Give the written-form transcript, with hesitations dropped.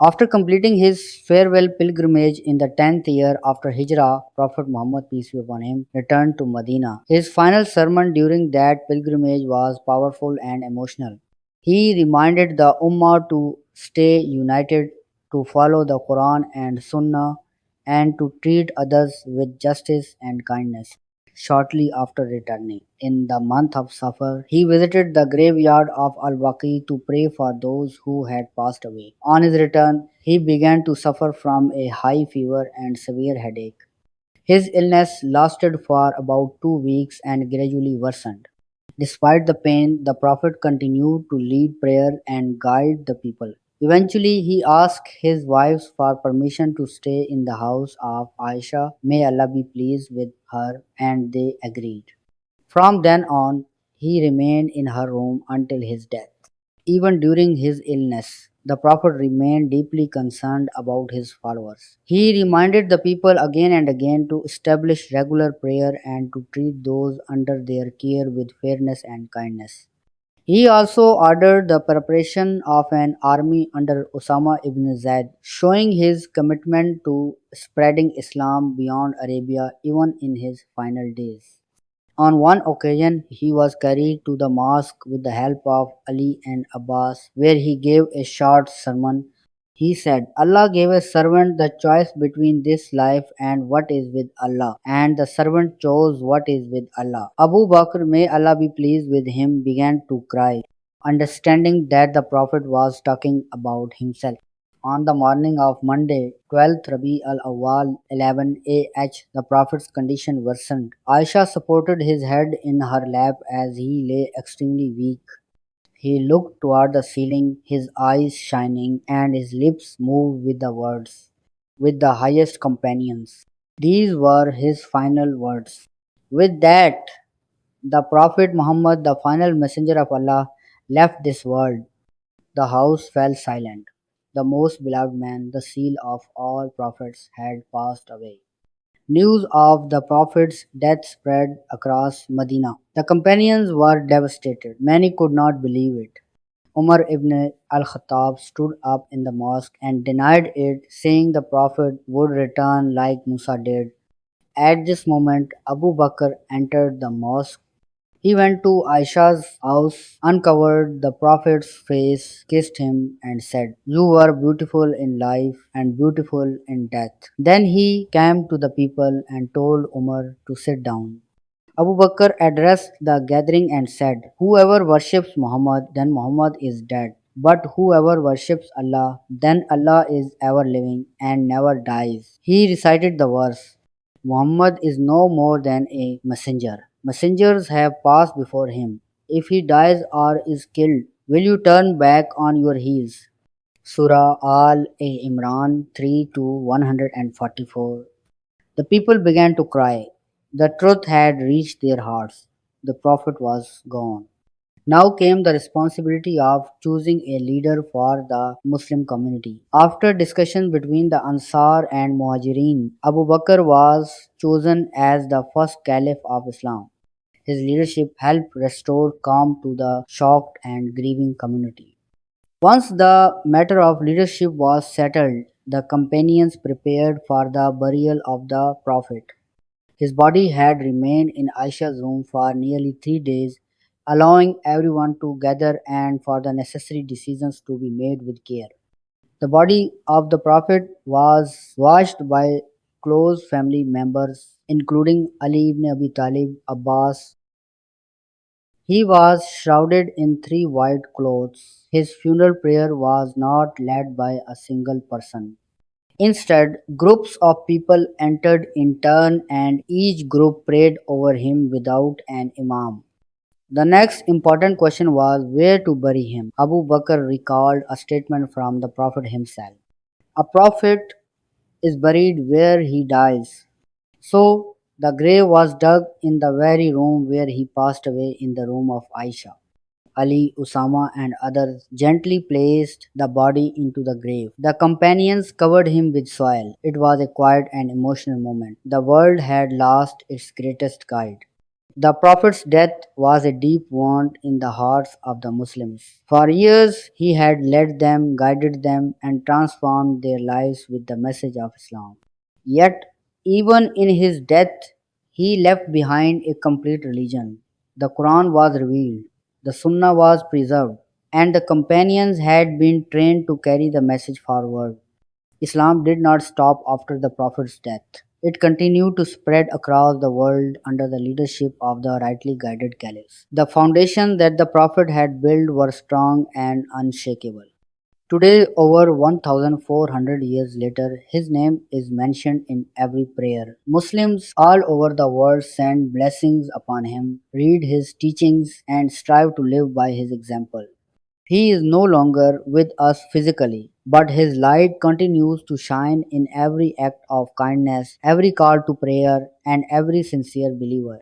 After completing his farewell pilgrimage in the 10th year after Hijrah, Prophet Muhammad, peace be upon him, returned to Medina. His final sermon during that pilgrimage was powerful and emotional. He reminded the Ummah to stay united, to follow the Quran and Sunnah, and to treat others with justice and kindness. Shortly after returning, in the month of Safar, he visited the graveyard of Al-Baqi to pray for those who had passed away. On his return, he began to suffer from a high fever and severe headache. His illness lasted for about 2 weeks and gradually worsened. Despite the pain, the Prophet continued to lead prayer and guide the people. Eventually, he asked his wives for permission to stay in the house of Aisha, may Allah be pleased with her, and they agreed. From then on, he remained in her room until his death. Even during his illness, the Prophet remained deeply concerned about his followers. He reminded the people again and again to establish regular prayer and to treat those under their care with fairness and kindness. He also ordered the preparation of an army under Osama ibn Zaid, showing his commitment to spreading Islam beyond Arabia even in his final days. On one occasion, he was carried to the mosque with the help of Ali and Abbas, where he gave a short sermon. He said, Allah gave a servant the choice between this life and what is with Allah, and the servant chose what is with Allah. Abu Bakr, may Allah be pleased with him, began to cry, understanding that the Prophet was talking about himself. On the morning of Monday, 12th Rabi al-Awwal 11 AH, the Prophet's condition worsened. Aisha supported his head in her lap as he lay extremely weak. He looked toward the ceiling, his eyes shining, and his lips moved with the words, with the highest companions. These were his final words. With that, the Prophet Muhammad, the final messenger of Allah, left this world. The house fell silent. The most beloved man, the seal of all prophets, had passed away. News of the prophet's death spread across Medina. The companions were devastated. Many could not believe it. Umar ibn al-Khattab stood up in the mosque and denied it, saying the prophet would return like Musa did. At this moment, Abu Bakr entered the mosque. He went to Aisha's house, uncovered the Prophet's face, kissed him, and said, You were beautiful in life and beautiful in death. Then he came to the people and told Umar to sit down. Abu Bakr addressed the gathering and said, Whoever worships Muhammad, then Muhammad is dead. But whoever worships Allah, then Allah is ever living and never dies. He recited the verse, Muhammad is no more than a messenger. Messengers have passed before him. If he dies or is killed, will you turn back on your heels? Surah Al Imran 3 to 144. The people began to cry. The truth had reached their hearts. The Prophet was gone. Now came the responsibility of choosing a leader for the Muslim community. After discussion between the Ansar and Muhajirin, Abu Bakr was chosen as the first caliph of Islam. His leadership helped restore calm to the shocked and grieving community. Once the matter of leadership was settled, the companions prepared for the burial of the Prophet. His body had remained in Aisha's room for nearly 3 days, allowing everyone to gather and for the necessary decisions to be made with care. The body of the Prophet was washed by close family members, including Ali ibn Abi Talib, Abbas. He was shrouded in three white clothes. His funeral prayer was not led by a single person. Instead, groups of people entered in turn and each group prayed over him without an imam. The next important question was where to bury him. Abu Bakr recalled a statement from the Prophet himself. A prophet is buried where he dies. So the grave was dug in the very room where he passed away, in the room of Aisha. Ali, Usama, and others gently placed the body into the grave. The companions covered him with soil. It was a quiet and emotional moment. The world had lost its greatest guide. The Prophet's death was a deep wound in the hearts of the Muslims. For years, he had led them, guided them, and transformed their lives with the message of Islam. Yet, even in his death, he left behind a complete religion. The Quran was revealed, the Sunnah was preserved, and the companions had been trained to carry the message forward. Islam did not stop after the Prophet's death. It continued to spread across the world under the leadership of the rightly guided caliphs. The foundation that the Prophet had built were strong and unshakable. Today, over 1400 years later, his name is mentioned in every prayer. Muslims all over the world send blessings upon him, read his teachings, and strive to live by his example. He is no longer with us physically, but his light continues to shine in every act of kindness, every call to prayer, and every sincere believer.